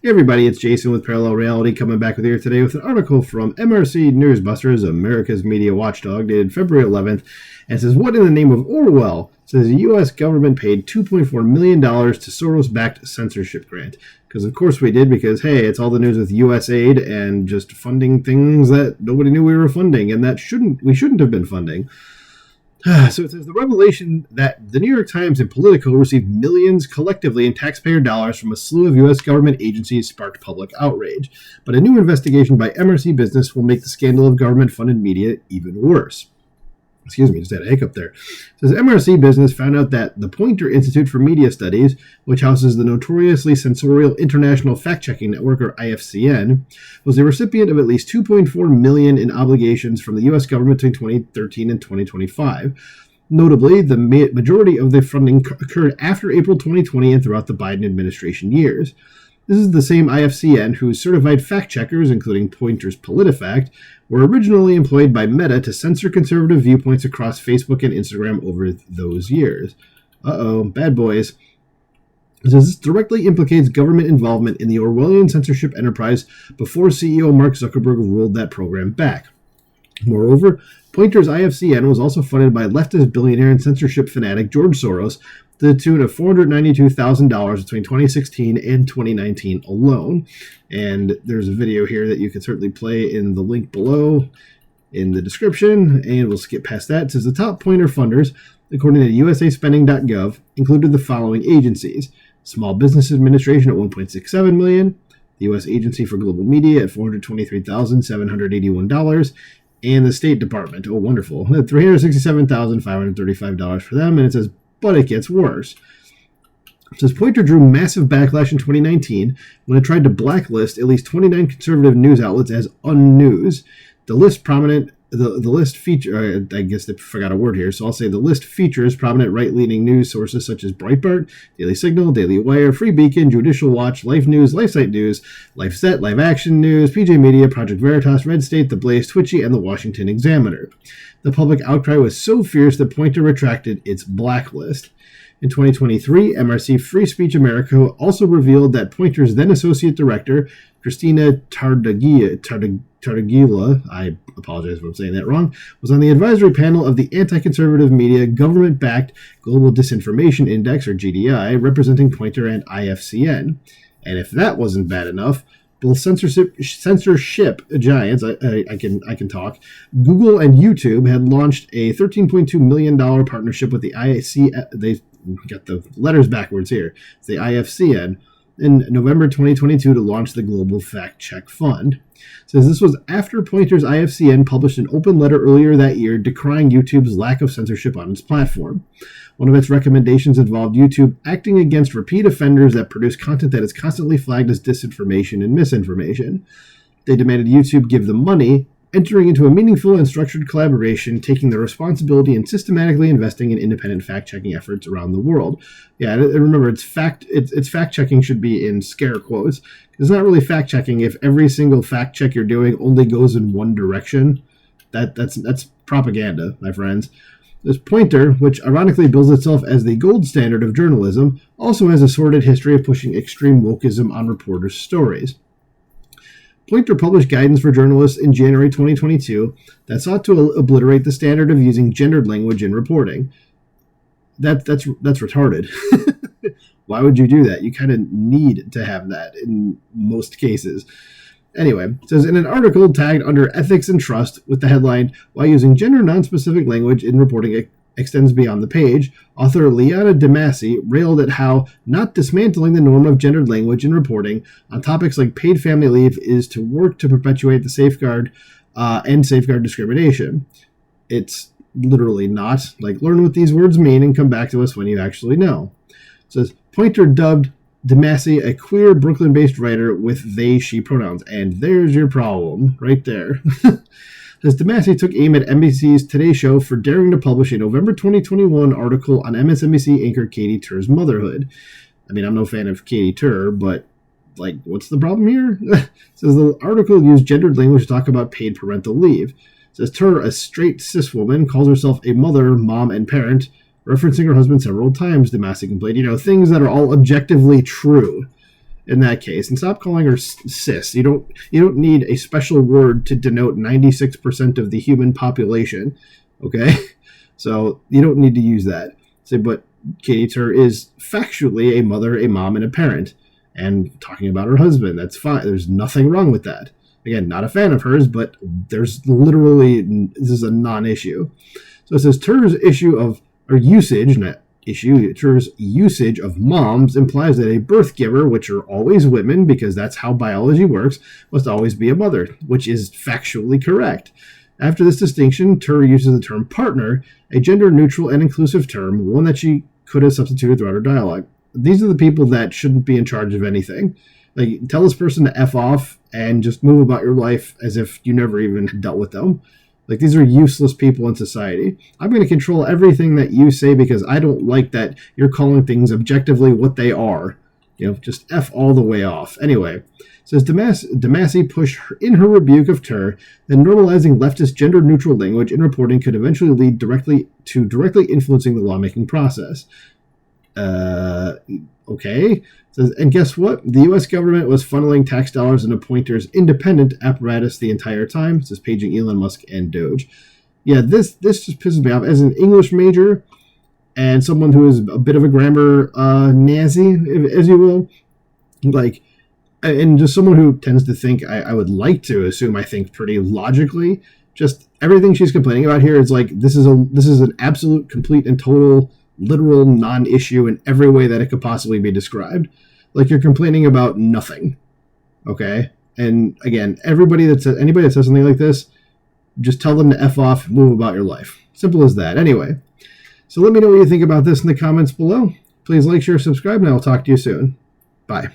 Hey everybody, it's Jason with Parallel Reality coming back with you today with an article from MRC Newsbusters, America's media watchdog, dated February 11th, and it says, what in the name of Orwell? It says the U.S. government paid $2.4 million to Soros-Backed censorship grant. Because of course we did, because hey, it's all the news with U.S. aid and just funding things that nobody knew we were funding and that we shouldn't have been funding. So it says the revelation that the New York Times and Politico received millions collectively in taxpayer dollars from a slew of U.S. government agencies sparked public outrage. But a new investigation by MRC Business will make the scandal of government-funded media even worse. Excuse me, just had a hiccup there. It says MRC Business found out that the Poynter Institute for Media Studies, which houses the notoriously censorial International Fact-Checking Network, or IFCN, was the recipient of at least $2.4 million in obligations from the U.S. government between 2013 and 2025. Notably, the majority of the funding occurred after April 2020 and throughout the Biden administration years. This is the same IFCN whose certified fact-checkers, including Poynter's PolitiFact, were originally employed by Meta to censor conservative viewpoints across Facebook and Instagram over those years. Uh-oh, bad boys. This directly implicates government involvement in the Orwellian censorship enterprise before CEO Mark Zuckerberg rolled that program back. Moreover, Poynter's IFCN was also funded by leftist billionaire and censorship fanatic George Soros to the tune of $492,000 between 2016 and 2019 alone. And there's a video here that you can certainly play in the link below in the description, and we'll skip past that. It says the top Poynter funders, according to usaspending.gov, included the following agencies: Small Business Administration at $1.67 million, the U.S. Agency for Global Media at $423,781, and the State Department. Oh, wonderful. $367,535 for them, and it says, but it gets worse. It says Poynter drew massive backlash in 2019 when it tried to blacklist at least 29 conservative news outlets as unnews. The list feature, I guess they forgot a word here, so I'll say the list features prominent right-leaning news sources such as Breitbart, Daily Signal, Daily Wire, Free Beacon, Judicial Watch, Life News, LifeSite News, LifeSet, Live Action News, PJ Media, Project Veritas, Red State, The Blaze, Twitchy, and The Washington Examiner. The public outcry was so fierce that Poynter retracted its blacklist. In 2023, MRC Free Speech America also revealed that Poynter's then Associate Director, Christina Tartaglia, I apologize if I'm saying that wrong, was on the advisory panel of the anti-conservative media government-backed Global Disinformation Index, or GDI, representing Poynter and IFCN. And if that wasn't bad enough, both censorship giants, I can talk, Google and YouTube had launched a $13.2 million partnership with the they got the letters backwards here, it's the IFCN, in November 2022 to launch the Global Fact Check Fund. It says this was after Poynter's IFCN published an open letter earlier that year decrying YouTube's lack of censorship on its platform. One of its recommendations involved YouTube acting against repeat offenders that produce content that is constantly flagged as disinformation and misinformation. They demanded YouTube give them money, entering into a meaningful and structured collaboration, taking the responsibility and systematically investing in independent fact-checking efforts around the world. Yeah, and remember, it's fact-checking should be in scare quotes. It's not really fact-checking if every single fact-check you're doing only goes in one direction. That's propaganda, my friends. This Poynter, which ironically bills itself as the gold standard of journalism, also has a sordid history of pushing extreme wokeism on reporters' stories. Poynter published guidance for journalists in January 2022 that sought to obliterate the standard of using gendered language in reporting. That's retarded. Why would you do that? You kind of need to have that in most cases. Anyway, it says in an article tagged under Ethics and Trust with the headline, Why Using Gender Non-Specific Language in Reporting Extends Beyond the Page, author Liana DeMasi railed at how not dismantling the norm of gendered language in reporting on topics like paid family leave is to work to perpetuate the safeguard discrimination. It's literally not. Like, learn what these words mean and come back to us when you actually know. It says, Poynter dubbed DeMasi a queer Brooklyn-based writer with they-she pronouns. And there's your problem right there. As DeMasi took aim at NBC's Today Show for daring to publish a November 2021 article on MSNBC anchor Katie Tur's motherhood. I mean, I'm no fan of Katie Tur, but, like, what's the problem here? It says the article used gendered language to talk about paid parental leave. It says Tur, a straight cis woman, calls herself a mother, mom, and parent, referencing her husband several times, DeMasi complained. You know, things that are all objectively true. in that case, and stop calling her cis. You don't need a special word to denote 96% of the human population. Okay, so you don't need to use that. So, but Katie Tur is factually a mother, a mom, and a parent, and talking about her husband. That's fine. There's nothing wrong with that. Again, not a fan of hers, but there's literally, this is a non-issue. So it says Tur's Tur's usage of moms implies that a birth giver, which are always women, because that's how biology works, must always be a mother, which is factually correct. After this distinction, Tur uses the term partner, a gender-neutral and inclusive term, one that she could have substituted throughout her dialogue. These are the people that shouldn't be in charge of anything. Like, tell this person to F off and just move about your life as if you never even dealt with them. Like, these are useless people in society. I'm going to control everything that you say because I don't like that you're calling things objectively what they are. Just F all the way off. Anyway, it says Damasi pushed in her rebuke of Tur that normalizing leftist gender-neutral language in reporting could eventually lead directly influencing the lawmaking process. Okay. It says, and guess what? The U.S. government was funneling tax dollars into Poynter's independent apparatus the entire time. It says paging Elon Musk and Doge. Yeah, this just pisses me off. As an English major and someone who is a bit of a grammar Nazi, as you will, like, and just someone who tends to think, I would like to assume I think pretty logically, just everything she's complaining about here is like, this is an absolute, complete, and total literal non-issue in every way that it could possibly be described. Like, you're complaining about nothing. Okay? And again, anybody that says something like this, just tell them to F off, move about your life. Simple as that. Anyway, so let me know what you think about this in the comments below. Please like, share, subscribe, and I'll talk to you soon. Bye.